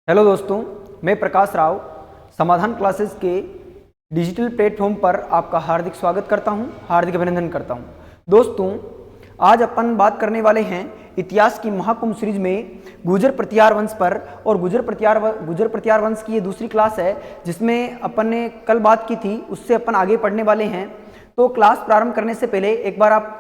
Hello दोस्तों, मैं प्रकाश राव समाधान क्लासेस के डिजिटल प्लेटफॉर्म पर आपका हार्दिक स्वागत करता हूं, हार्दिक अभिनंदन करता हूं। दोस्तों, आज अपन बात करने वाले हैं इतिहास की महाकुंभ सीरीज में गुर्जर प्रतिहार वंश पर। और गुर्जर प्रतिहार वंश की ये दूसरी क्लास है जिसमें अपन ने कल बात की थी, उससे अपन आगे पढ़ने वाले हैं। तो क्लास प्रारंभ करने से पहले एक बार आप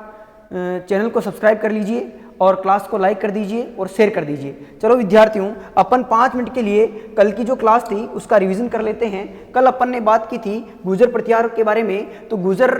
चैनल को सब्सक्राइब कर लीजिए और क्लास को लाइक कर दीजिए और शेयर कर दीजिए। चलो विद्यार्थियों, अपन 5 मिनट के लिए कल की जो क्लास थी उसका रिवीजन कर लेते हैं। कल अपन ने बात की थी गुर्जर प्रतिहार के बारे में। तो गुर्जर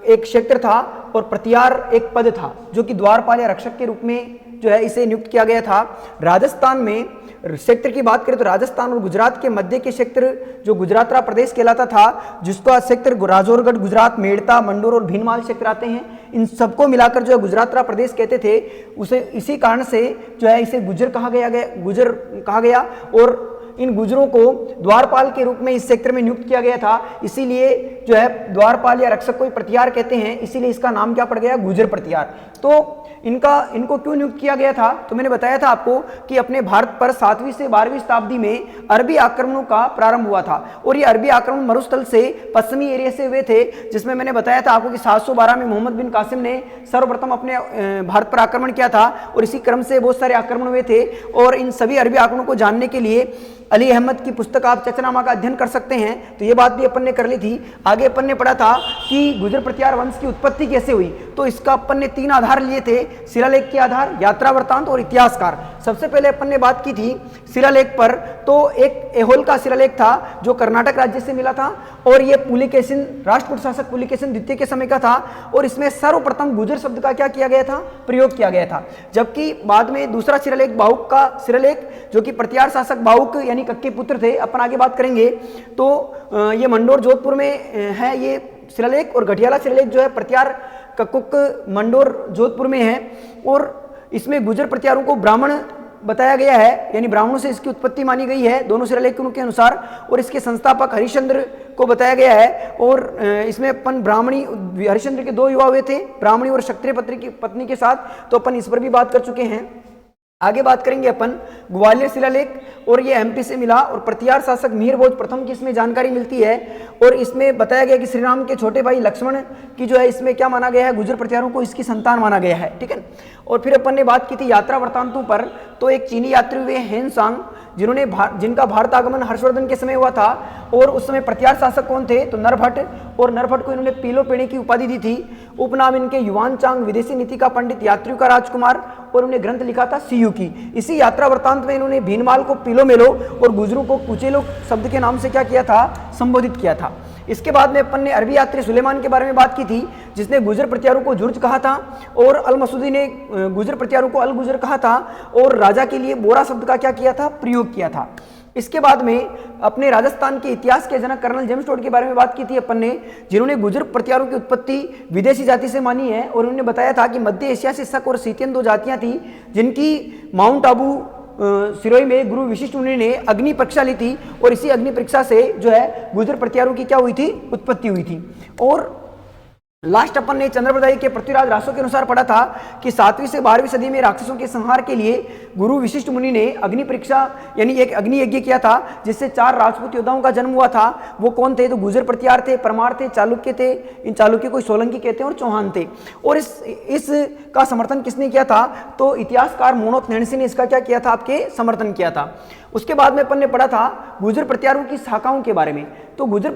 एक क्षेत्र था और प्रतिहार एक पद था जो कि द्वारपाल या रक्षक के रूप में जो है इसे नियुक्त किया गया था। राजस्थान में क्षेत्र की बात करें तो राजस्थान और गुजरात के मध्य के क्षेत्र जो गुजरातरा प्रदेश कहलाता था, जिसका क्षेत्र राजौरगढ़, गुजरात, मेड़ता, मंडोर और भीनमाल क्षेत्र आते हैं। इन सबको मिलाकर जो है गुजरातरा प्रदेश कहते थे। उसे इसी कारण से जो है इसे गुर्जर कहा गया और इन गुजरों को द्वारपाल के रूप में इस क्षेत्र में नियुक्त किया गया था। इसीलिए जो है द्वारपाल या रक्षक को प्रतिहार कहते हैं, इसीलिए इसका नाम क्या पड़ गया, गुर्जर प्रतिहार। तो इनको क्यों नियुक्त किया गया था? तो मैंने बताया था आपको कि अपने भारत पर 7वीं से 12वीं शताब्दी में अरबी आक्रमणों का प्रारंभ हुआ था और ये अरबी आक्रमण मरुस्थल से पश्चिमी एरिया से हुए थे, जिसमें मैंने बताया था आपको कि 712 में मोहम्मद बिन कासिम ने सर्वप्रथम अपने भारत पर आक्रमण किया था और इसी क्रम से बहुत सारे आक्रमण हुए थे। और इन सभी अरबी आक्रमणों को जानने के लिए अली अहमद की पुस्तक आप चचनामा का अध्ययन कर सकते हैं। तो ये बात भी अपन ने कर ली थी। आगे अपन ने पढ़ा था कि गुर्जर प्रतिहार वंश की उत्पत्ति कैसे हुई। तो इसका अपन ने 3 आधार लिए थे, शिलालेख के आधार, यात्रा वृत्तांत और इतिहासकार। सबसे पहले अपन ने बात की थी शिलालेख पर। तो एक एहोल का शिलालेख था जो कर्नाटक राज्य से मिला था और ये पुलिकेशिन, राष्ट्रकूट शासक पुलिकेशिन द्वितीय के समय का था और इसमें सर्वप्रथम गुर्जर शब्द का क्या किया गया था, प्रयोग किया गया था। जबकि बाद में दूसरा शिलालेख बाहुक का शिलालेख, जो कि प्रतिहार शासक बाहुक यानी कक्के पुत्र थे, अपन आगे बात करेंगे। तो ये मंडोर जोधपुर में है ये शिलालेख और गठियाला शिलालेख जो है प्रतिहार कक्कुक मंडोर जोधपुर में है। और इसमें गुर्जर प्रतिहारों को ब्राह्मण बताया गया है, यानी ब्राह्मणों से इसकी उत्पत्ति मानी गई है दोनों शिलालेखों के अनुसार। और इसके संस्थापक हरिश्चंद्र को बताया गया है। और इसमें अपन ब्राह्मणी, हरिश्चंद्र के 2 युवा हुए थे, ब्राह्मणी और क्षत्रिय पत्नी के साथ। तो अपन इस पर भी बात कर चुके हैं। आगे बात करेंगे अपन ग्वालियर शिलालेख, और ये एमपी से मिला और प्रतिहार शासक मिहिर भोज प्रथम की इसमें जानकारी मिलती है। और इसमें बताया गया कि श्री राम के छोटे भाई लक्ष्मण की जो है इसमें क्या माना गया है, गुर्जर प्रतिहारों को इसकी संतान माना गया है। ठीक है। और फिर अपन ने बात की थी यात्रा वृत्तांतों पर। तो एक चीनी यात्री हुए हेनसांग, जिनका भारत आगमन हर्षवर्धन के समय हुआ था। और उस समय प्रतिहार शासक कौन थे, तो नरभट्ट। और नरभट्ट को इन्होंने पीलो पेड़ी की उपाधि दी थी। उपनाम इनके युवान चांग, विदेशी नीति का पंडित, यात्रियों का राजकुमार। और उन्हें ग्रंथ लिखा था सीयू की। इसी यात्रा वृत्तांत में इन्होंने भीनमाल को पीलो मेलो और गुजरों को कुचेलो शब्द के नाम से क्या किया था, संबोधित किया था। इसके बाद में अपन ने अरबी यात्री सुलेमान के बारे में बात की थी, जिसने गुर्जर प्रतिहारों को जुर्ज कहा था और अल मसूदी ने गुर्जर प्रतिहारों को अल गुजर कहा था और राजा के लिए बोरा शब्द का क्या किया था, प्रयोग किया था। इसके बाद में अपने राजस्थान के इतिहास के जनक कर्नल जेम्स टोड के बारे में बात की थी अपन ने, जिन्होंने गुर्जर प्रतिहारों की उत्पत्ति विदेशी जाति से मानी है। और उन्होंने बताया था कि मध्य एशिया से शक और सीतियन 2 जातियां थी, जिनकी माउंट आबू सिरोही में गुरु विशिष्ट मुनि ने अग्नि परीक्षा ली थी और इसी अग्नि परीक्षा से जो है गुर्जर प्रतिहारों की क्या हुई थी, उत्पत्ति हुई थी। और लास्ट अपन ने चंद्रप्रदायी के पृथ्वीराज रासो के अनुसार पढ़ा था कि 7वीं से 12वीं सदी में राक्षसों के संहार के लिए गुरु विशिष्ट मुनि ने अग्नि परीक्षा यानी एक अग्नि यज्ञ किया था, जिससे 4 राजपूत योद्धाओं का जन्म हुआ था। वो कौन थे, तो गुर्जर प्रतिहार थे, परमार थे, चालुक्य थे। इन चालुक्य को सोलंकी कहते हैं और चौहान थे। और इस का समर्थन किसने किया था, तो इतिहासकार मोनोत नैणसी ने इसका क्या किया था, आपके समर्थन किया था। उसके बाद में अपन ने पढ़ा था गुर्जर प्रतिहारों की शाखाओं के बारे में। तो गुर्जर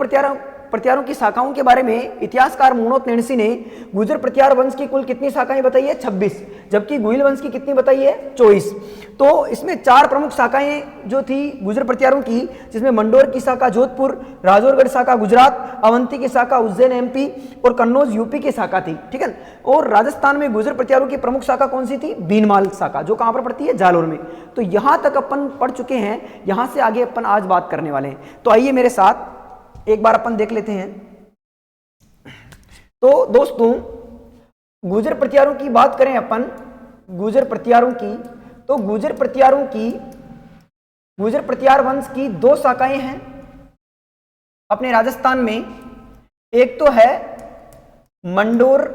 प्रतिहारों की शाखाओं के बारे में इतिहासकार मोनोत नैणसी ने गुर्जर प्रतिहार वंश की कुल कितनी शाखाएं बताई है, 26। जबकि गुहिल वंश की कितनी बताई है, 24। तो इसमें 4 प्रमुख शाखाएं जो थी गुर्जर प्रतिहारों की, जिसमें मंडोर की शाखा जोधपुर, राजौरगढ़ शाखा गुजरात, अवंती की शाखा उज्जैन एमपी और कन्नौज यूपी की शाखा थी। ठीक है। और राजस्थान में गुर्जर प्रतिहारों की प्रमुख शाखा कौन सी थी, भीनमाल शाखा, जो कहां पर पड़ती है, जालोर में। तो यहां तक अपन पढ़ चुके हैं, यहां से आगे अपन आज बात करने वाले हैं। तो आइए मेरे साथ एक बार अपन देख लेते हैं। तो दोस्तों, गुर्जर प्रतिहारों की बात करें अपन, गुर्जर प्रतिहारों की, तो गुर्जर प्रतिहार वंश की 2 शाखाएं हैं अपने राजस्थान में। एक तो है मंडोर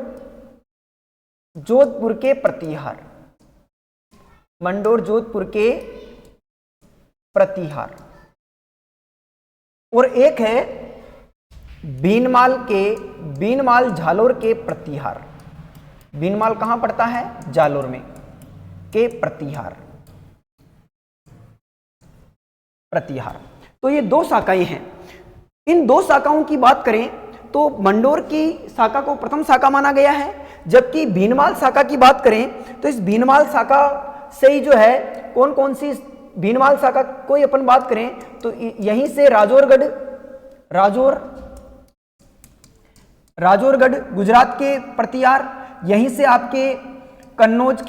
जोधपुर के प्रतिहार, मंडोर जोधपुर के प्रतिहार, और एक है बीनमाल जालोर के प्रतिहार। बीनमाल कहां पड़ता है? जालोर में, के प्रतिहार। तो ये दो शाखाएं हैं। इन दो शाखाओं की बात करें तो मंडोर की शाखा को प्रथम शाखा माना गया है, जबकि भीनमाल शाखा की बात करें तो इस भीनमाल शाखा से ही जो है कौन कौन सी भीनमाल शाखा कोई अपन बात करें तो यहीं से राजौरगढ़ गुजरात के प्रतिहार, यहीं से आपके कन्नौज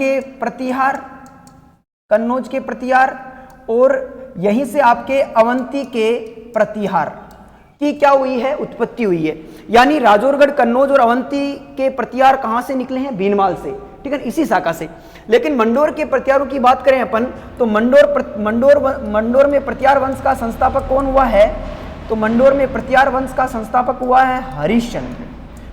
के प्रतिहार और यहीं से आपके अवंती के प्रतिहार की क्या हुई है? उत्पत्ति हुई है। यानी राजौरगढ़, कन्नौज और अवंती के प्रतिहार कहां से निकले हैं? भीनमाल से, ठीक है, इसी शाखा से। लेकिन मंडोर के प्रतिहारों की बात करें अपन तो मंडोर में प्रतिहार वंश का संस्थापक कौन हुआ है? तो मंडोर में प्रतिहार वंश का संस्थापक हुआ है हरिश्चंद्र।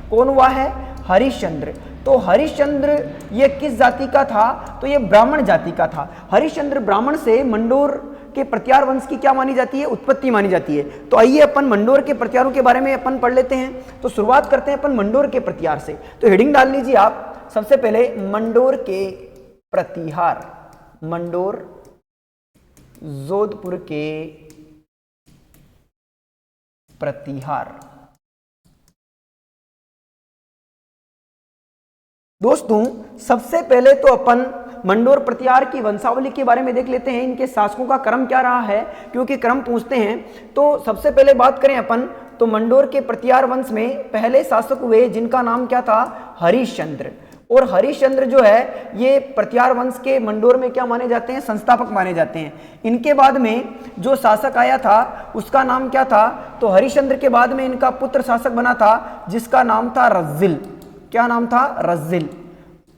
कौन हुआ है? हरिश्चंद्र। तो हरिश्चंद्र ये किस जाति का था? तो ये ब्राह्मण जाति का था। हरिश्चंद्र ब्राह्मण से मंडोर के प्रतिहार वंश की क्या मानी जाती है? उत्पत्ति मानी जाती है। तो आइए अपन मंडोर के प्रतिहारों के बारे में अपन पढ़ लेते हैं। तो शुरुआत करते हैं अपन मंडोर के प्रतिहार से। तो हेडिंग डाल लीजिए आप सबसे पहले, मंडोर के प्रतिहार। मंडोर जोधपुर के प्रतिहार। दोस्तों सबसे पहले तो अपन मंडोर प्रतिहार की वंशावली के बारे में देख लेते हैं, इनके शासकों का क्रम क्या रहा है, क्योंकि क्रम पूछते हैं। तो सबसे पहले बात करें अपन तो मंडोर के प्रतिहार वंश में पहले शासक हुए जिनका नाम क्या था? हरिश्चंद्र। और हरिश्चंद्र जो है ये प्रतिहार वंश के मंडोर में क्या माने जाते हैं? संस्थापक माने जाते हैं। इनके बाद में जो शासक आया था उसका नाम क्या था? तो हरिश्चंद्र के बाद में इनका पुत्र शासक बना था जिसका नाम था रज्जिल। क्या नाम था? रज्जिल।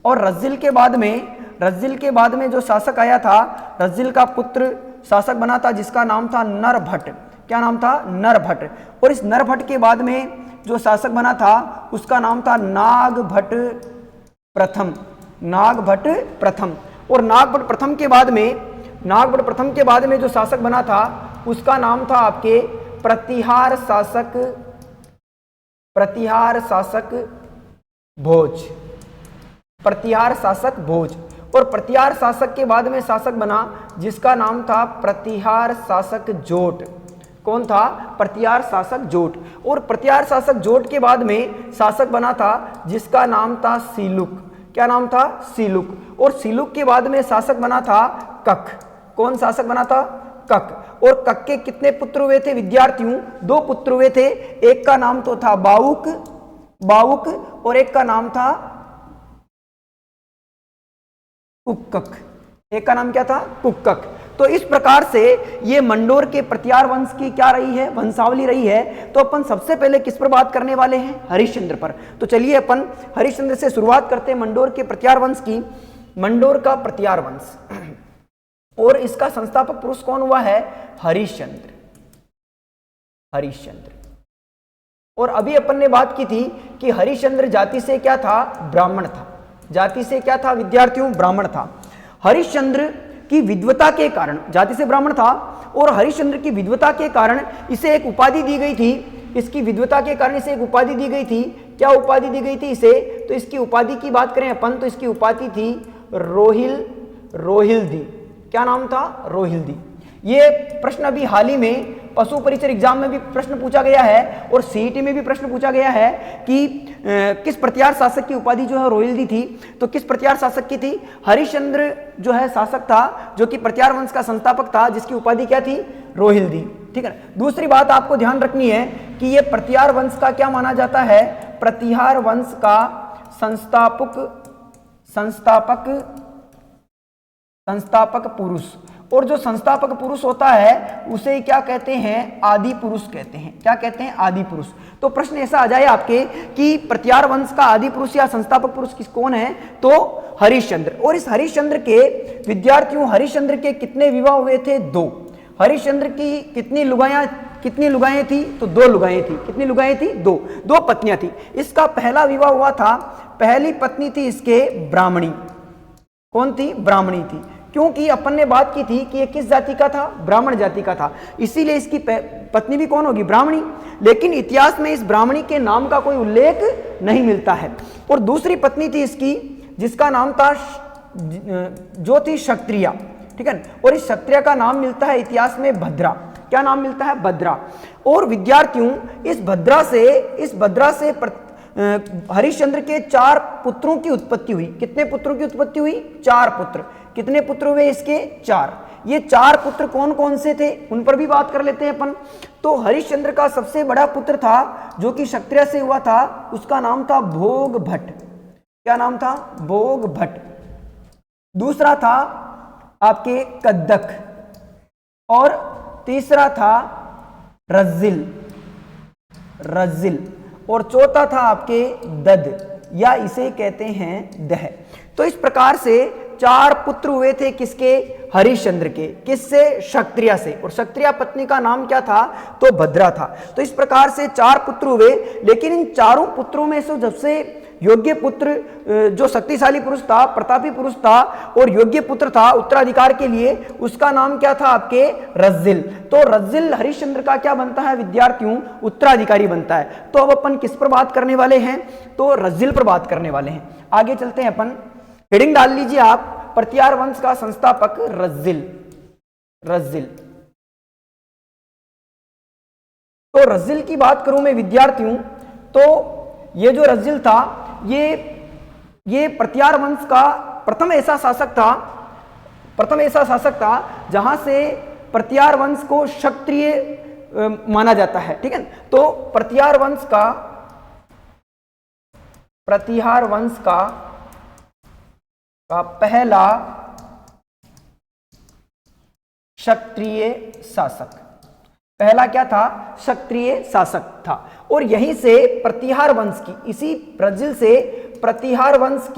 और रज्जिल के बाद में जो शासक आया था, रज्जिल का पुत्र शासक बना था जिसका नाम था नरभट्ट। क्या नाम था? नरभट्ट। और इस नरभट्ट के बाद में जो शासक बना था उसका नाम था नागभट्ट प्रथम। और नागभट्ट प्रथम के बाद में जो शासक बना था उसका नाम था आपके प्रतिहार शासक भोज। और प्रतिहार शासक के बाद में शासक बना जिसका नाम था प्रतिहार शासक जोट। कौन था? प्रतिहार शासक जोट। और प्रतिहार शासक जोट के बाद में शासक बना था जिसका नाम था सीलुक। क्या नाम था? सीलुक। और सीलुक के बाद में शासक बना था कक। कौन शासक बना था? कक। और कक के कितने पुत्र हुए थे विद्यार्थियों? 2 पुत्र हुए थे। एक का नाम तो था बाउक और एक का नाम था कुक्कक। एक का नाम क्या था? कुक्कक। तो इस प्रकार से ये मंडोर के प्रतिहार वंश की क्या रही है? वंशावली रही है। तो अपन सबसे पहले किस पर बात करने वाले हैं? हरिश्चंद्र पर। तो चलिए अपन हरिश्चंद्र से शुरुआत करते हैं मंडोर के प्रतिहार वंश की। मंडोर का प्रतिहार वंश और इसका संस्थापक पुरुष कौन हुआ है? हरिश्चंद्र। और अभी अपन ने बात की थी कि हरिश्चंद्र जाति से क्या था? ब्राह्मण था। जाति से क्या था विद्यार्थियों? ब्राह्मण था। हरिश्चंद्र की विद्वता के कारण, जाति से ब्राह्मण था और हरिश्चंद्र की विद्वता के कारण इसे एक उपाधि दी गई थी। इसकी विद्वता के कारण इसे एक उपाधि दी गई थी। क्या उपाधि दी गई थी इसे? तो इसकी उपाधि की बात करें अपन तो इसकी उपाधि थी रोहिल्दी। क्या नाम था? रोहिल्दी। ये प्रश्न अभी हाल ही में पशु परिचर एग्जाम में भी प्रश्न पूछा गया है और सीईटी में भी प्रश्न पूछा गया है कि किस प्रतिहार शासक की उपाधि जो है रोहिल्दी थी। तो किस प्रतिहार शासक की थी? हरिश्चंद्र जो है शासक था जो कि प्रतिहार वंश का संस्थापक था जिसकी उपाधि क्या थी? रोहिल्दी। ठीक है। दूसरी बात आपको ध्यान रखनी है कि ये प्रतिहार वंश का क्या माना जाता है? प्रतिहार वंश का संस्थापक पुरुष। और जो संस्थापक पुरुष होता है उसे क्या कहते हैं? आदि पुरुष कहते हैं। क्या कहते हैं? आदि पुरुष। तो प्रश्न ऐसा आ जाए आपके कि प्रतिहार वंश का आदि पुरुष या संस्थापक पुरुष कौन है? तो हरिश्चंद्र। और इस हरिश्चंद्र के विद्यार्थियों, हरिश्चंद्र के कितने विवाह हुए थे? 2। हरिश्चंद्र की कितनी लुगाएं थी? तो 2 लुगाएं थी। कितनी लुगाएं थी? 2 पत्नियां थी। इसका पहला विवाह हुआ था, पहली पत्नी थी इसके ब्राह्मणी। कौन थी? ब्राह्मणी थी। क्योंकि अपन ने बात की थी कि ये किस जाति का था, ब्राह्मण जाति का था, इसीलिए इसकी पत्नी भी कौन होगी, ब्राह्मणी। लेकिन इतिहास में इस ब्राह्मणी के नाम का कोई उल्लेख नहीं मिलता है। और दूसरी पत्नी थी इसकी जिसका नाम था जो थी क्षत्रिया, ठीक है। और इस क्षत्रिया का नाम मिलता है इतिहास में भद्रा। क्या नाम मिलता है, भद्रा। और विद्यार्थियों इस भद्रा से हरिश्चंद्र के 4 पुत्रों की उत्पत्ति हुई। कितने पुत्रों की उत्पत्ति हुई, 4 पुत्र। कितने पुत्र हुए इसके, 4। ये 4 पुत्र कौन कौन से थे उन पर भी बात कर लेते हैं अपन। तो हरिश्चंद्र का सबसे बड़ा पुत्र था जो कि क्षत्रिय से हुआ था, उसका नाम था भोग भट्ट। क्या नाम था, भोग भट्ट। दूसरा था आपके कद्दक और तीसरा था रज्जिल और चौथा था आपके दद या इसे कहते हैं दह। तो इस प्रकार से 4 पुत्र हुए थे किसके, हरिश्चंद्र के। किससे, क्षत्रिय से। और क्षत्रिय पत्नी का नाम क्या था, तो भद्रा था। तो इस प्रकार से 4 पुत्र हुए। लेकिन इन चारों पुत्रों में से सबसे योग्य पुत्र जो शक्तिशाली पुरुष था, प्रतापी पुरुष था और योग्य पुत्र था उत्तराधिकार के लिए, उसका नाम क्या था आपके, रज्जिल। तो रज्जिल हरिश्चंद्र का क्या बनता है विद्यार्थियों, उत्तराधिकारी बनता है। तो अब अपन किस पर बात करने वाले हैं, तो रज्जिल पर बात करने वाले हैं। आगे चलते हैं अपन, हेडिंग डाल लीजिए आप, प्रतिहार वंश का संस्थापक रज्जिल। तो रज्जिल की बात करूं मैं विद्यार्थियों, तो ये जो रज्जिल था ये प्रतिहार वंश का प्रथम ऐसा शासक था जहां से प्रतिहार वंश को क्षत्रिय माना जाता है, ठीक है। तो प्रतिहार वंश का पहला क्षत्रिय शासक, पहला क्या था, क्षत्रिय शासक था। और यहीं से प्रतिहार वंश की, इसी रज्जिल से प्रतिहार वंश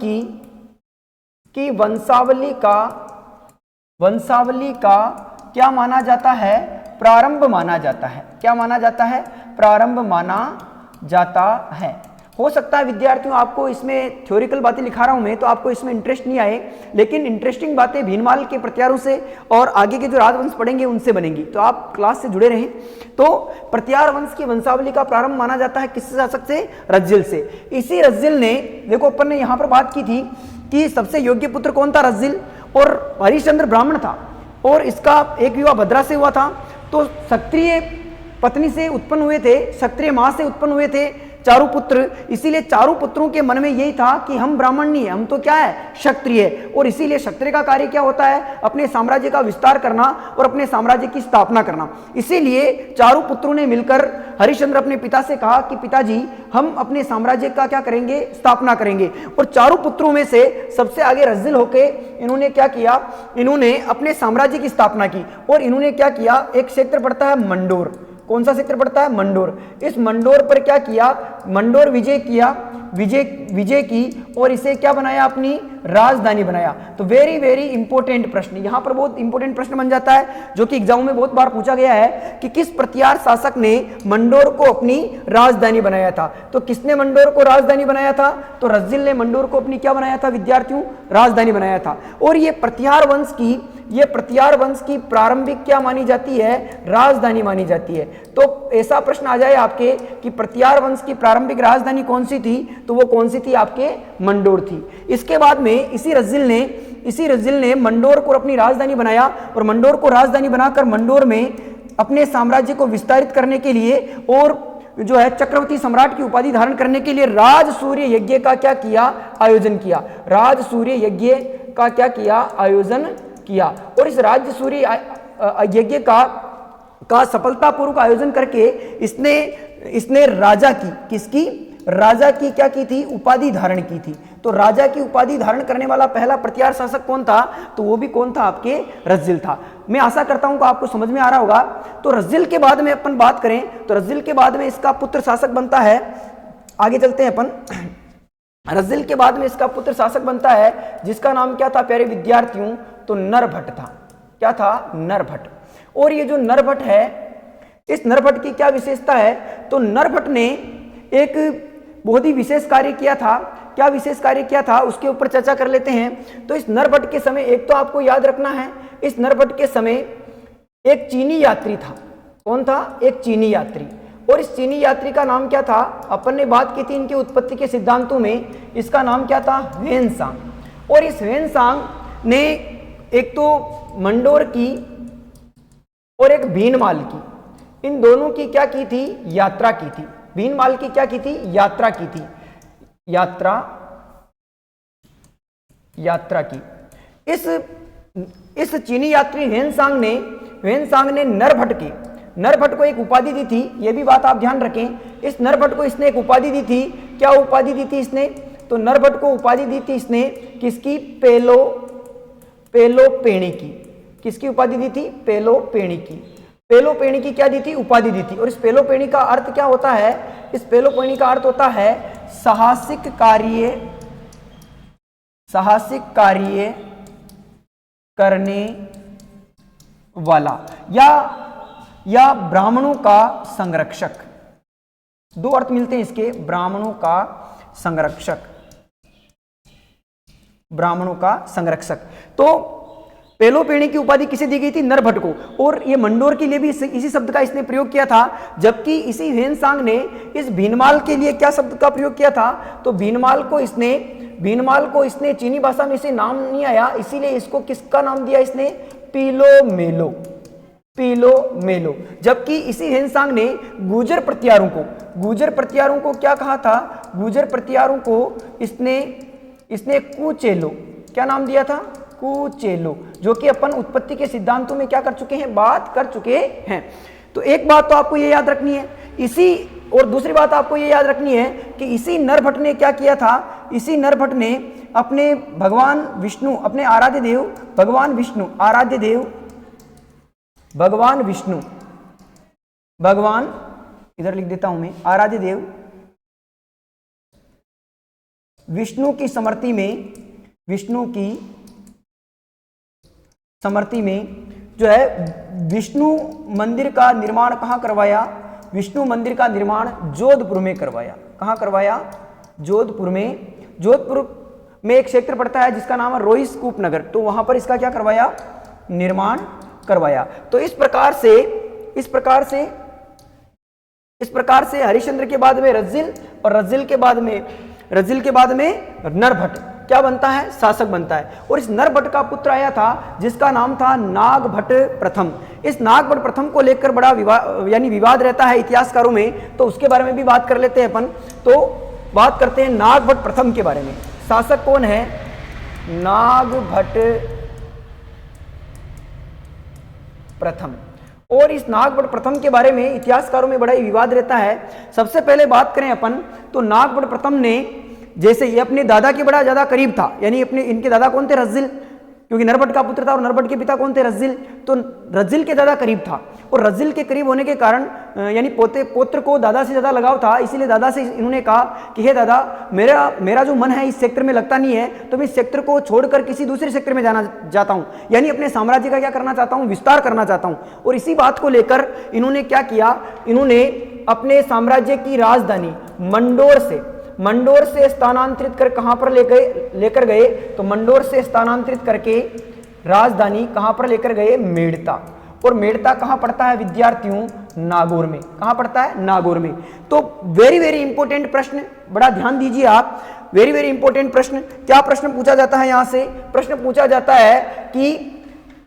की वंशावली का क्या माना जाता है, प्रारंभ माना जाता है। क्या माना जाता है, प्रारंभ माना जाता है। हो सकता है विद्यार्थियों आपको इसमें थ्योरिकल बातें लिखा रहा हूं मैं, तो आपको इसमें इंटरेस्ट नहीं आए, लेकिन इंटरेस्टिंग बातें भीनमाल के प्रतिहारों से और आगे के जो राजवंश पढ़ेंगे उनसे बनेंगी, तो आप क्लास से जुड़े रहें। तो प्रतिहार वंश की वंशावली का प्रारंभ माना जाता है किससे, शासक से, रज्जिल से। इसी रज्जिल ने, देखो अपन ने यहां पर बात की थी कि सबसे योग्य पुत्र कौन था, रज्जिल। और हरिश्चंद्र ब्राह्मण था और इसका एक विवाह भद्रा से हुआ था। तो क्षत्रिय पत्नी से उत्पन्न हुए थे, क्षत्रिय मां से उत्पन्न हुए थे 4 पुत्र। इसीलिए 4 पुत्रों के मन में यही था कि हम ब्राह्मण नहीं है, हम तो क्या है, क्षत्रिय। और इसीलिए क्षत्रिय का कार्य क्या होता है, अपने साम्राज्य का विस्तार करना और अपने साम्राज्य की स्थापना करना। इसीलिए 4 पुत्रों ने मिलकर हरिश्चंद्र अपने पिता से कहा कि पिताजी हम अपने साम्राज्य का क्या करेंगे, स्थापना करेंगे। और 4 पुत्रों में से सबसे आगे रज्जिल होके इन्होंने क्या किया, इन्होंने अपने साम्राज्य की स्थापना की। और इन्होंने क्या किया, एक क्षेत्र पड़ता है मंडोर। कौन सा क्षेत्र पड़ता है, मंडोर। इस मंडोर पर क्या किया, मंडोर विजय किया, विजय की और इसे क्या बनाया, अपनी राजधानी बनाया। तो वेरी वेरी इंपॉर्टेंट प्रश्न, यहां पर बहुत इंपॉर्टेंट प्रश्न बन जाता है जो कि एग्जाम में बहुत बार पूछा गया है कि किस प्रतिहार शासक ने मंडोर को अपनी राजधानी बनाया था। तो किसने मंडोर को राजधानी बनाया था, तो रज्जिल ने मंडोर को अपनी क्या बनाया था विद्यार्थियों, राजधानी बनाया था। और ये प्रतिहार वंश की प्रारंभिक क्या मानी जाती है, राजधानी मानी जाती है। तो ऐसा प्रश्न आ जाए आपके कि प्रतिहार वंश की प्रारंभिक राजधानी कौन सी थी, तो वो कौन सी थी, आपके मंडोर थी। इसके बाद में इसी रज्जिल ने मंडोर को अपनी राजधानी बनाया और मंडोर को राजधानी बनाकर मंडोर में अपने साम्राज्य को विस्तारित करने के लिए और जो है चक्रवर्ती सम्राट की उपाधि धारण करने के लिए राजसूर्य यज्ञ का क्या किया, आयोजन किया। राजसूर्य यज्ञ का क्या किया, आयोजन किया। और इस राजसूर्य यज्ञ का सफलतापूर्वक आयोजन करके इसने राजा की, किसकी, राजा की क्या की थी, उपाधि धारण की थी। तो राजा की उपाधि धारण करने वाला पहला प्रतिहार शासक कौन था, तो वो भी कौन था, आपके रज्जिल था। मैं आशा करता हूं कि आपको समझ में आ रहा होगा। तो रज्जिल के बाद में अपन बात करें तो रज्जिल के बाद में इसका पुत्र शासक बनता है, आगे चलते हैं अपन। रज्जिल के बाद में इसका पुत्र शासक बनता है जिसका नाम क्या था प्यारे विद्यार्थियों, तो नरभट्ट था। क्या था, नरभट्ट। और ये जो नरभट्ट है, इस नरभट्ट की क्या विशेषता है, तो नरभट्ट ने एक बहुत ही विशेष कार्य किया था क्या विशेष कार्य किया था उसके ऊपर चर्चा कर लेते हैं। तो इस नरभट्ट के समय एक तो आपको याद रखना है, इस नरभट्ट के समय एक चीनी यात्री था। कौन था? एक चीनी यात्री। और इस चीनी यात्री का नाम क्या था? अपन ने बात की थी इनके उत्पत्ति के सिद्धांतों में, इसका नाम क्या था? ह्वेन-सांग। और इस ह्वेन-सांग ने एक तो मंडोर की और एक भीनमाल की, इन दोनों की क्या की थी? यात्रा की थी। भीनमाल की क्या की थी? यात्रा की थी। यात्रा की। इस चीनी यात्री ह्वेन-सांग ने नरभट्ट को एक उपाधि दी थी। यह भी बात आप ध्यान रखें, इस नरभट्ट को इसने एक उपाधि दी थी। क्या उपाधि दी थी इसने? तो नरभट्ट को उपाधि दी थी इसने किसकी? पेलोपेणी की। किसकी उपाधि दी थी? पेलोपेणी की। पेलोपेणी की क्या दी थी? उपाधि दी थी। और इस पेलोपेणी का अर्थ क्या होता है? इस पेलोपेणी का अर्थ होता है साहसिक कार्य करने वाला या ब्राह्मणों का संरक्षक। दो अर्थ मिलते हैं इसके, ब्राह्मणों का संरक्षक। तो पेलोपेणी की उपाधि किसे दी गई थी? नरभट्ट को। और ये मंडोर के लिए भी इसी शब्द का इसने प्रयोग किया था। जबकि इसी ह्वेन-सांग ने इस भीनमाल के लिए क्या शब्द का प्रयोग किया था? तो भीनमाल को इसने चीनी भाषा में इसे नाम नहीं आया, इसीलिए इसको किसका नाम दिया इसने? पीलो-मेलो। जबकि इसी ह्वेन-सांग ने गुर्जर प्रत्यारों को क्या कहा था? गुर्जर प्रत्यारों को इसने कुचेलो, क्या नाम दिया था? कुचेलो, जो कि अपन उत्पत्ति के सिद्धांतों में क्या कर चुके हैं? बात कर चुके हैं। तो एक बात तो आपको ये याद रखनी है, और दूसरी बात आपको ये याद रखनी है कि इसी नरभट्ट ने क्या किया था? इसी नरभट्ट ने अपने भगवान विष्णु, अपने आराध्य देव भगवान विष्णु, इधर लिख देता हूं मैं, आराध्य देव विष्णु की समर्ति में जो है विष्णु मंदिर का निर्माण कहाँ करवाया? विष्णु मंदिर का निर्माण जोधपुर में करवाया। कहाँ करवाया? जोधपुर में एक क्षेत्र पड़ता है जिसका नाम है रोहिस्कूप नगर, तो वहां पर इसका क्या करवाया? निर्माण करवाया। तो इस प्रकार से हरिश्चंद्र के बाद में रज्जिल, और रज्जिल के बाद में नरभट्ट क्या बनता है? शासक बनता है। और इस नरभट्ट का पुत्र आया था जिसका नाम था नागभट्ट प्रथम। इस नागभट्ट प्रथम को लेकर बड़ा विवाद रहता है इतिहासकारों में, तो उसके बारे में भी बात कर लेते हैं अपन। तो बात करते हैं नागभट्ट प्रथम के बारे में। शासक कौन है? नागभट्ट प्रथम। और इस नागभट्ट प्रथम के बारे में इतिहासकारों में बड़ा ही विवाद रहता है। सबसे पहले बात करें अपन तो नागभट्ट प्रथम ने, जैसे ये अपने दादा के बड़ा ज्यादा करीब था, यानी इनके दादा कौन थे? रज्जिल, क्योंकि नरभट्ट का पुत्र था और नरभट्ट के पिता कौन थे? रज्जिल। तो रज्जिल के दादा करीब था, और रज्जिल के करीब होने के कारण यानी पौत्र को दादा से ज्यादा लगाव था, इसीलिए दादा से इन्होंने कहा कि हे दादा, मेरा जो मन है इस सेक्टर में लगता नहीं है, तो मैं इस सेक्टर को छोड़कर किसी दूसरे सेक्टर में जाना चाहता हूं, यानी अपने साम्राज्य का क्या करना चाहता हूं? विस्तार करना चाहता हूं। और इसी बात को लेकर इन्होंने क्या किया? इन्होंने अपने साम्राज्य की राजधानी मंडोर से स्थानांतरित कर कहां पर लेकर गए? तो मंडोर से स्थानांतरित करके राजधानी कहां पर लेकर गए? मेड़ता। और मेड़ता कहां पड़ता है विद्यार्थियों? नागौर में। कहां पड़ता है? नागौर में। तो वेरी वेरी इंपॉर्टेंट प्रश्न, बड़ा ध्यान दीजिए आप, वेरी वेरी इंपॉर्टेंट प्रश्न। क्या प्रश्न पूछा जाता है? यहां से प्रश्न पूछा जाता है कि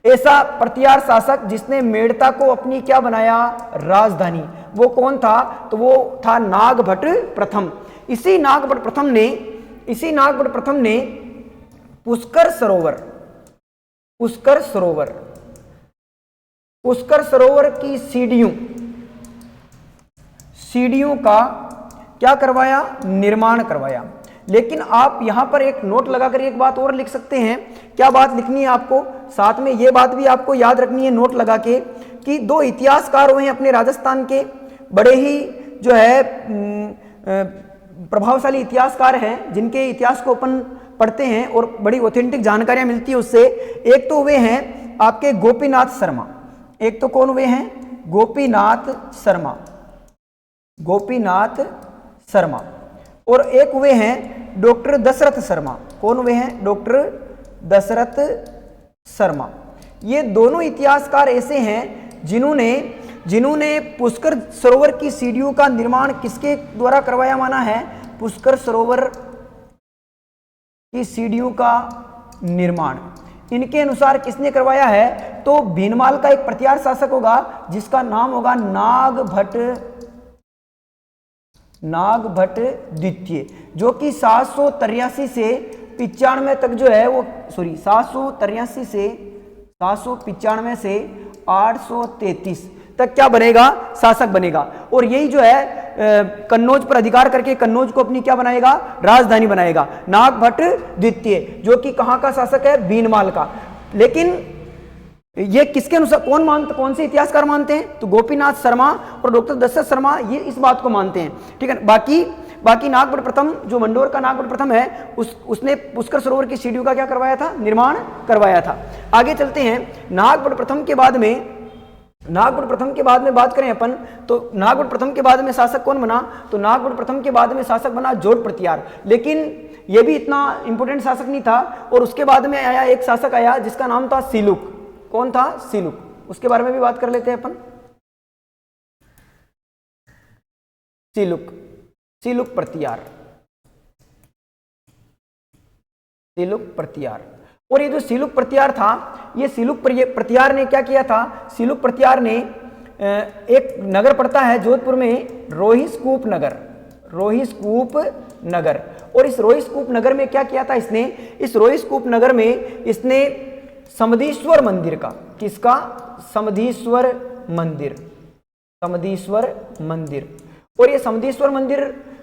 ऐसा प्रतिहार शासक जिसने मेड़ता को अपनी क्या बनाया? राजधानी, वो कौन था? तो वो था नागभट्ट प्रथम। इसी नागभट्ट प्रथम ने पुष्कर सरोवर की सीढ़ियों का क्या करवाया? निर्माण करवाया। लेकिन आप यहां पर एक नोट लगाकर एक बात और लिख सकते हैं। क्या बात लिखनी है आपको? साथ में यह बात भी आपको याद रखनी है नोट लगा के, कि दो इतिहासकार हुए हैं अपने राजस्थान के, बड़े ही जो है प्रभावशाली इतिहासकार हैं, जिनके इतिहास को अपन पढ़ते हैं और बड़ी ऑथेंटिक जानकारियां मिलती है उससे। एक तो वे हैं आपके गोपीनाथ शर्मा। एक तो कौन हुए हैं? गोपीनाथ शर्मा। और एक हुए हैं डॉक्टर दशरथ शर्मा। कौन हुए हैं? डॉक्टर दशरथ शर्मा। ये दोनों इतिहासकार ऐसे हैं जिन्होंने पुष्कर सरोवर की सीढ़ियों का निर्माण किसके द्वारा करवाया माना है? पुष्कर सरोवर की सीढ़ियों का निर्माण इनके अनुसार किसने करवाया है? तो भीनमाल का एक प्रतिहार शासक होगा जिसका नाम होगा नागभट्ट द्वितीय, जो कि 783 से 95 तक जो है वो 783 से 795 से 833 तक क्या बनेगा? शासक बनेगा। और यही जो है कन्नौज पर अधिकार करके कन्नौज को अपनी क्या बनाएगा? राजधानी बनाएगा। नागभट्ट द्वितीय जो कि कहां का शासक है? भीनमाल का। लेकिन ये किसके अनुसार कौन से इतिहासकार मानते हैं? तो गोपीनाथ शर्मा और डॉक्टर दशरथ शर्मा ये इस बात को मानते हैं, ठीक है। बाकी नागभट्ट प्रथम, जो मंडोर का नागभट्ट प्रथम है, उसने पुष्कर सरोवर की सीढ़ियों का क्या करवाया था? निर्माण करवाया था। आगे चलते हैं। नागभट्ट प्रथम के बाद में बात करें अपन, तो नागभट्ट प्रथम के बाद में शासक कौन बना? तो नागभट्ट प्रथम के बाद में शासक बना जोट प्रतिहार। लेकिन यह भी इतना इंपॉर्टेंट शासक नहीं था। और उसके बाद में आया एक शासक आया जिसका नाम था सिलुक। कौन था? सिलुक। उसके बारे में भी बात कर लेते हैं अपन। सिलुक प्रतिहार। और ये जो सिलुक प्रतिहार था, ये सिलुक प्रतिहार ने क्या किया था? सिलुक प्रतिहार ने एक नगर पड़ता है जोधपुर में, रोहिस्कूप नगर। और इस रोहिस्कूप नगर में क्या किया था इसने? इस रोहिस्कूप नगर में इसने समधीश्वर मंदिर का, किसका? समधीश्वर मंदिर। और ये समधीश्वर मंदिर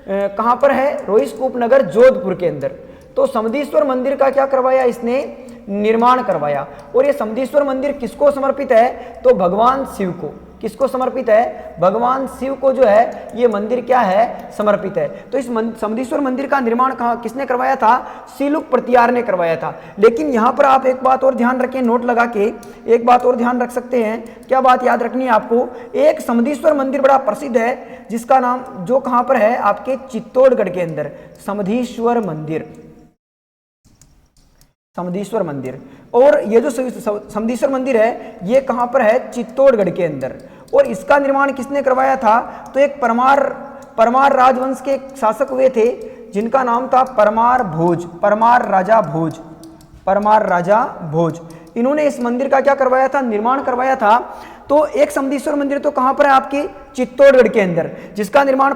कहां पर है? रोहिस्कूप नगर जोधपुर के अंदर। तो समधीश्वर मंदिर का क्या करवाया इसने? निर्माण करवाया। और ये समधीश्वर मंदिर किसको समर्पित है? तो भगवान शिव को। किसको समर्पित है? भगवान शिव को जो है ये मंदिर क्या है? समर्पित है। तो इस समधीश्वर मंदिर का निर्माण किसने करवाया था? सिलुक प्रतिहार ने करवाया था। लेकिन यहां पर आप एक बात और ध्यान रखें, नोट लगा के एक बात और ध्यान रख सकते हैं। क्या बात याद रखनी है आपको? एक समधीश्वर मंदिर बड़ा प्रसिद्ध है जिसका नाम, जो कहां पर है? आपके चित्तौड़गढ़ के अंदर। समधीश्वर मंदिर। और ये जो समधीश्वर मंदिर है ये कहां पर है? चित्तौड़गढ़ के अंदर। और इसका निर्माण किसने करवाया था? तो एक परमार राजवंश के शासक हुए थे जिनका नाम था परमार राजा भोज। इन्होंने इस मंदिर का क्या करवाया था? निर्माण करवाया था। तो एक समधीश्वर मंदिर तो कहां पर है? आपके चित्तौड़गढ़ के अंदर, जिसका निर्माण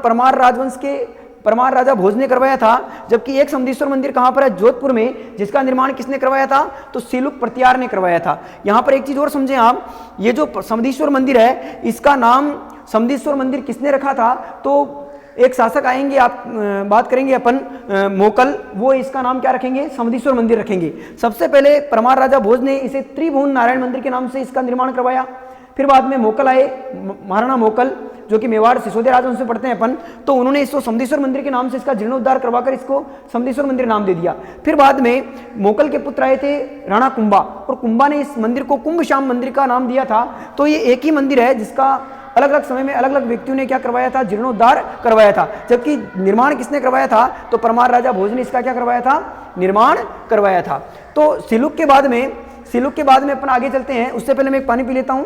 परमार राजा भोज ने करवाया था। जबकि एक समधीश्वर मंदिर कहां पर है? जोधपुर में, जिसका निर्माण किसने करवाया था? तो सिलुक प्रतिहार ने करवाया था। यहां पर एक चीज और समझें आप, ये जो समधीश्वर मंदिर है इसका नाम समधीश्वर मंदिर किसने रखा था? तो एक शासक आएंगे, आप बात करेंगे अपन मोकल, वो इसका नाम क्या रखेंगे? समधीश्वर मंदिर रखेंगे। सबसे पहले परमार राजा भोज ने इसे त्रिभुवन नारायण मंदिर के नाम से इसका निर्माण करवाया। फिर बाद में मोकल आए, महाराणा मोकल, जो कि मेवाड़ सिसोदिया राजवंश से पढ़ते हैं अपन, तो उन्होंने इसको समधीश्वर मंदिर के नाम से इसका जीर्णोद्धार करवाकर इसको समधीश्वर मंदिर नाम दे दिया। फिर बाद में मोकल के पुत्र आए थे राणा कुंभा, और कुंभा ने इस मंदिर को कुंभश्याम मंदिर का नाम दिया था। तो ये एक ही मंदिर है जिसका अलग अलग समय में अलग अलग व्यक्तियों ने क्या करवाया था? जीर्णोद्धार करवाया था। जबकि निर्माण किसने करवाया था? तो परमार राजा भोज ने इसका क्या करवाया था? निर्माण करवाया था। तो सिलुक के बाद में अपन आगे चलते हैं। उससे पहले मैं एक पानी पी लेता हूं।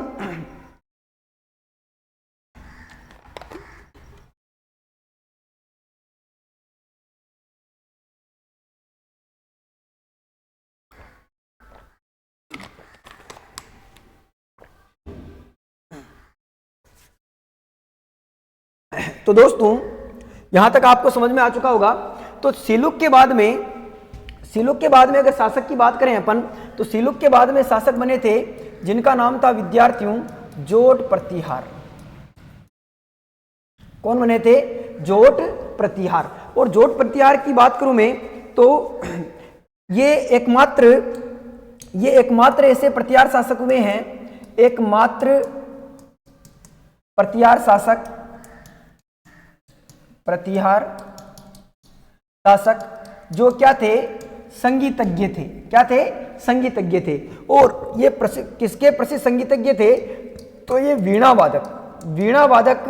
तो दोस्तों यहां तक आपको समझ में आ चुका होगा। तो सिलुक के बाद में अगर शासक की बात करें अपन, तो सिलुक के बाद में शासक बने थे जिनका नाम था विद्यार्थियों जोट प्रतिहार। कौन बने थे? जोट प्रतिहार। और जोट प्रतिहार की बात करूं मैं तो ये एकमात्र ऐसे प्रतिहार शासक हुए हैं, एकमात्र प्रतिहार शासक जो क्या थे? संगीतज्ञ थे। क्या थे? संगीतज्ञ थे। और ये किसके प्रसिद्ध संगीतज्ञ थे? तो ये वीणा वादक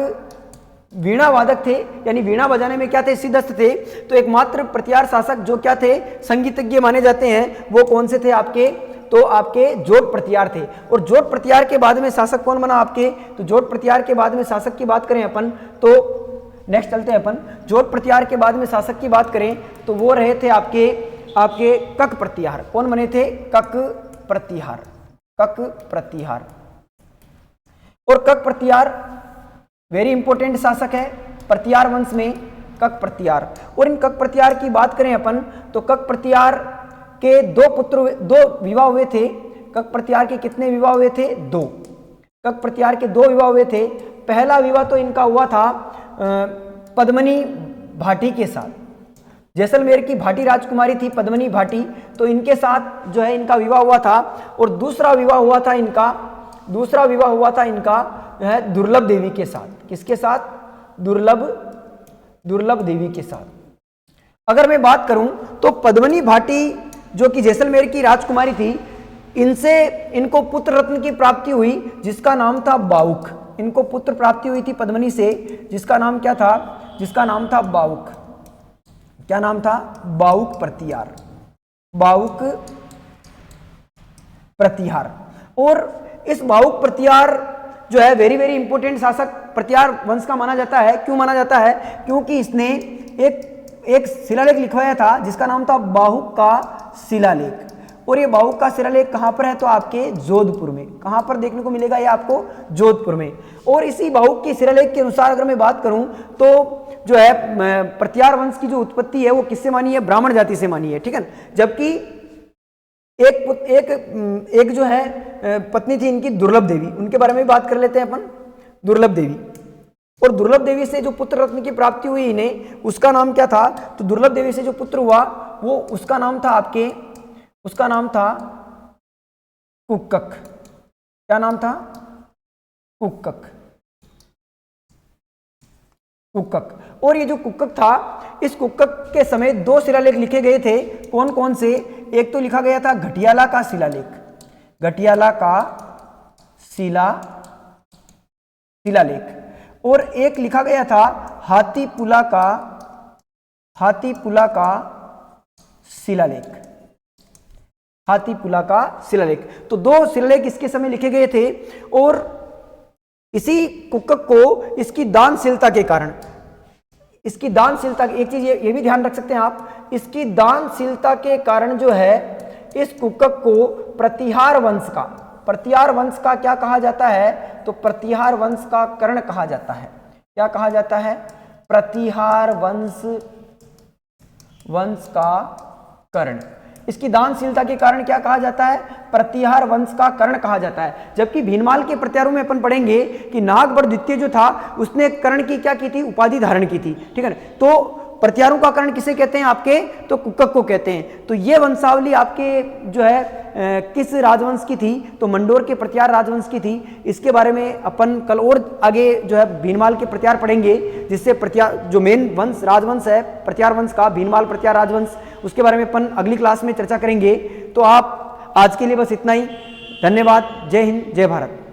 वीणा वादक थे, यानी वीणा बजाने में क्या थे, सिद्धस्थ थे। तो एकमात्र प्रतिहार शासक जो क्या थे, संगीतज्ञ माने जाते हैं, वो कौन से थे आपके, तो आपके जोट प्रतिहार थे। और जोट प्रतिहार के बाद में शासक कौन बना आपके, तो जोट प्रतिहार के बाद में शासक की बात करें अपन तो नेक्स्ट चलते हैं अपन। जोट प्रतिहार के बाद में शासक की बात करें तो वो रहे थे आपके कक प्रतिहार। कौन बने थे, कक प्रतिहार, कक प्रतिहार। और कक प्रतिहार वेरी इंपॉर्टेंट शासक है प्रतिहार वंश में, कक प्रतिहार। और इन कक प्रतिहार की बात करें अपन तो कक प्रतिहार के दो विवाह हुए थे। कक प्रतिहार के कितने विवाह हुए थे, 2। कक प्रतिहार के 2 विवाह हुए थे। पहला विवाह तो इनका हुआ था पद्मनी भाटी के साथ, जैसलमेर की भाटी राजकुमारी थी पद्मनी भाटी, तो इनके साथ जो है इनका विवाह हुआ था। और दूसरा विवाह हुआ था इनका जो है दुर्लभ देवी के साथ। किसके साथ, दुर्लभ देवी के साथ। अगर मैं बात करूं तो पद्मनी भाटी जो कि जैसलमेर की राजकुमारी थी, इनको पुत्र रत्न की प्राप्ति हुई जिसका नाम था बाउक। इनको पुत्र प्राप्ति हुई थी पद्मनी से, जिसका नाम क्या था, जिसका नाम था बाउक। क्या नाम था, बाउक प्रतिहार, बाउक प्रतिहार। और इस बाउक प्रतिहार जो है वेरी वेरी इंपॉर्टेंट शासक प्रतिहार वंश का माना जाता है। क्यों माना जाता है, क्योंकि इसने एक शिलालेख लिखवाया था जिसका नाम था बाहुक का शिलालेख। और ये बाहुक का शिलालेख कहाँ पर है, तो आपके जोधपुर में। कहाँ पर देखने को मिलेगा ये आपको, जोधपुर में। और इसी बाहुक के शिलालेख के अनुसार अगर मैं बात करूं तो जो है प्रतिहार वंश की जो उत्पत्ति है वो किससे मानी है, ब्राह्मण जाति से मानी है, ठीक है। जबकि एक जो है पत्नी थी इनकी दुर्लभ देवी, उनके बारे में भी बात कर लेते हैं अपन। दुर्लभ देवी, और दुर्लभ देवी से जो पुत्र रत्न की प्राप्ति हुई इन्हें, उसका नाम क्या था, तो दुर्लभ देवी से जो पुत्र हुआ वो उसका नाम था कुक्कक। क्या नाम था, कुक्कक। और ये जो कुक्कक था, इस कुक्कक के समय 2 शिलालेख लिखे गए थे। कौन कौन से, एक तो लिखा गया था घटियाला का शिलालेख, घटियाला का शिलालेख। और एक लिखा गया था हाथीपुला का शिलालेख, हाथीपुला का शिलालेख। तो 2 शिलालेख इसके समय लिखे गए थे। और इसी कुक्कक को इसकी दानशीलता के कारण, इसकी दानशीलता, एक चीज ये भी ध्यान रख सकते हैं आप, इसकी दानशीलता के कारण जो है इस कुक्कक को प्रतिहार वंश का क्या कहा जाता है, तो प्रतिहार वंश का कर्ण कहा जाता है। क्या कहा जाता है, प्रतिहार वंश का कर्ण। इसकी दानशीलता के कारण क्या कहा जाता है, प्रतिहार वंश का कर्ण कहा जाता है। जबकि भीनमाल के प्रतिहारों में अपन पढ़ेंगे कि नागभर द्वितीय जो था उसने कर्ण की क्या की थी, उपाधि धारण की थी, ठीक है। तो प्रतिहारों का कर्ण किसे कहते हैं आपके, तो कुक्कक को कहते हैं। तो ये वंशावली आपके जो है किस राजवंश की थी, तो मंडोर के प्रतिहार राजवंश की थी। इसके बारे में अपन कल और आगे जो है भीनमाल के प्रतिहार पढ़ेंगे, जिससे प्रतिहार जो मेन वंश राजवंश है प्रतिहार वंश का, भीनमाल प्रतिहार राजवंश, उसके बारे में अपन अगली क्लास में चर्चा करेंगे। तो आप आज के लिए बस इतना ही। धन्यवाद। जय हिंद, जय भारत।